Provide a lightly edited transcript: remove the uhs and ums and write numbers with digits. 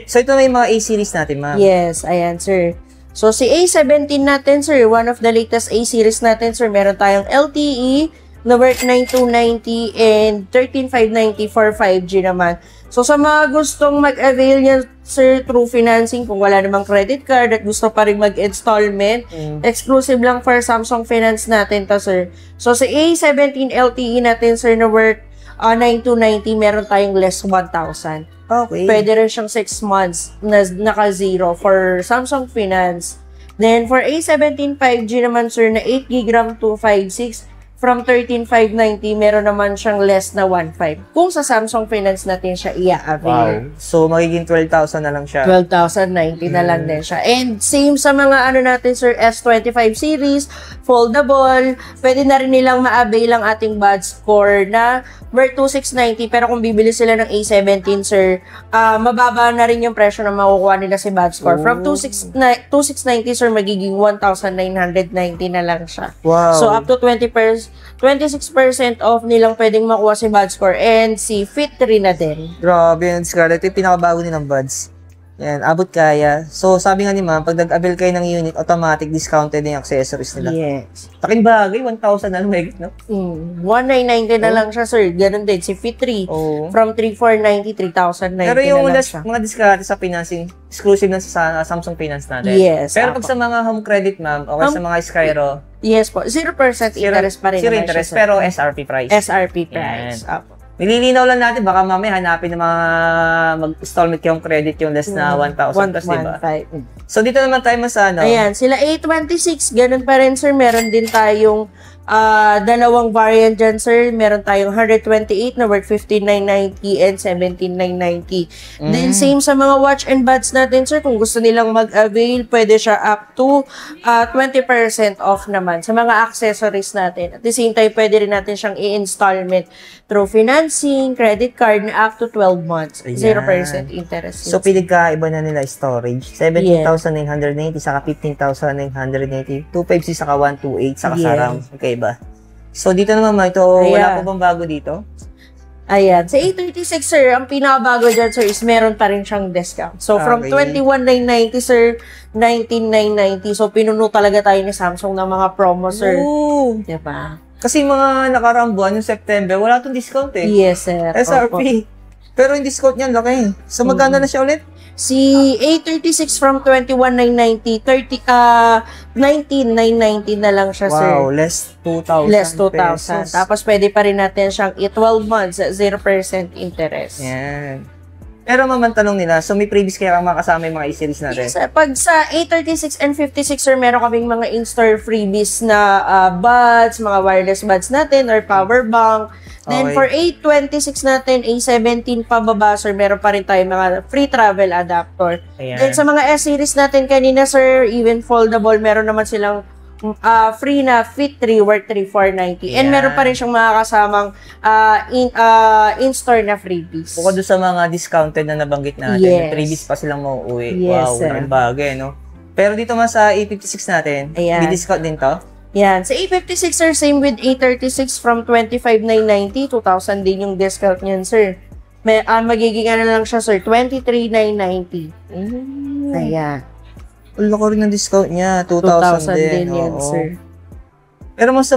So, ito na yung mga A-series natin, ma'am. Yes, ayan, sir. So, si A17 natin, sir, one of the latest A-series natin, sir, meron tayong LTE na worth 9290 and 13590 for 5G naman. So, sa mga gustong mag-avail yan, sir, through financing, kung wala namang credit card at gusto pa rin mag-installment, exclusive lang for Samsung Finance natin to, sir. So, sa A17 LTE natin, sir, na worth 9290, meron tayong less 1,000. Okay. Pwede rin siyang 6 months na naka-zero for Samsung Finance. Then, for A17 5G naman, sir, na 8GB RAM 256, from 13,590, meron naman siyang less na 1,500. Kung sa Samsung Finance natin siya i-avail. Wow. So, magiging 12,000 na lang siya. 12,090 na lang din siya. And same sa mga ano natin, sir, S25 series, foldable, pwede na rin nilang ma-avail ang ating buds score na worth 2,690. Pero kung bibili sila ng A17, sir, mababa na rin yung presyo na makukuha nila si buds score. From 2,690, sir, magiging 1,990 na lang siya. Wow. So, up to 26% off nilang pwedeng makuha si buds score. And si Fit 3 na din. Grabe yan, Scarlett. Ito yung pinakabago nilang buds. Yan, abot kaya. So, sabi nga ni ma'am, pag nag-avail kayo ng unit, automatic discounted na yung accessories nila. Yes. Taking bagay, 1,000 na lang, no? 1,990 na lang siya, sir. Ganun din, si Fit 3. Oo. From 3,490, 3,090 Pero yung na lang siya. mga discount sa financing, exclusive na sa Samsung Finance natin. Yes. Pero pag sa mga home credit, ma'am, o sa mga Skyro, yes po, 0% interest pa rin. Zero naman interest, siya, sir. pero SRP price. SRP price. Apo. Nililinaw lang natin, baka mamaya hanapin ng mga mag-installment yung credit yung less na 1,000 plus, diba? 1,500. So, dito naman tayo ano? Ayan, sila A26, ganun pa rin, sir. Meron din tayong dalawang variant dyan, sir. Meron tayong 128 na worth 15,990 and 17,990. Then, same sa mga watch and buds natin, sir. Kung gusto nilang mag-avail, pwede siya up to 20% off naman sa mga accessories natin. At the same time, pwede rin natin siyang i-installment through financing, credit card na up to 12 months. Ayan. 0% interest. So, pinagkaiba na nila storage. 17,990 saka 15,990. 256 saka 128 saka sarang. Okay ba? So, dito naman, ito, wala po bang bago dito? Ayan. Sa A36, sir, ang pinakabago dyan, sir, is meron pa rin siyang discount. So, from 21,990, sir, 19,990. So, pinuno talaga tayo ni Samsung ng mga promo, sir. Oo. Diba? Kasi mga nakaraang buwan, yung September, wala itong discount eh. Yes, sir. SRP. Opo. Pero yung discount niyan, laki. So, magkano na siya ulit? Si A36 from 21,990, 19,990 na lang siya, sir. Wow, less 2,000 Less 2,000. pesos. Tapos, pwede pa rin natin siyang i-12 months at 0% interest. Yan. Pero maman tanong nila, so may previous kaya kang makasama yung mga e-series natin? Yes, pag sa A36 and 56, sir, meron kaming mga in-store freebies na buds, mga wireless buds natin, or power bank. Then, for A26 natin, A17 pababa, sir, meron pa rin tayo mga free travel adapter. Ayan. Then, sa mga S-series natin kanina, sir, even foldable, meron naman silang free na Fit 3 worth 3,490. And meron pa rin siyang mga kasamang in-store na freebies. Bukod doon sa mga discounted na nabanggit natin, may freebies pa silang mauuwi. Yes, Wow, sir. ang bagay, no? Pero dito mas sa A56 natin, may discount din to? Yan. Sa A56, sir, same with A36 from 25,990, 2,000 din yung discount niyan, sir. Magiging ano lang siya, sir, 23,990. Ayan. Ang laki rin ng discount niya, 2,000 din. yan, sir. Pero mas sa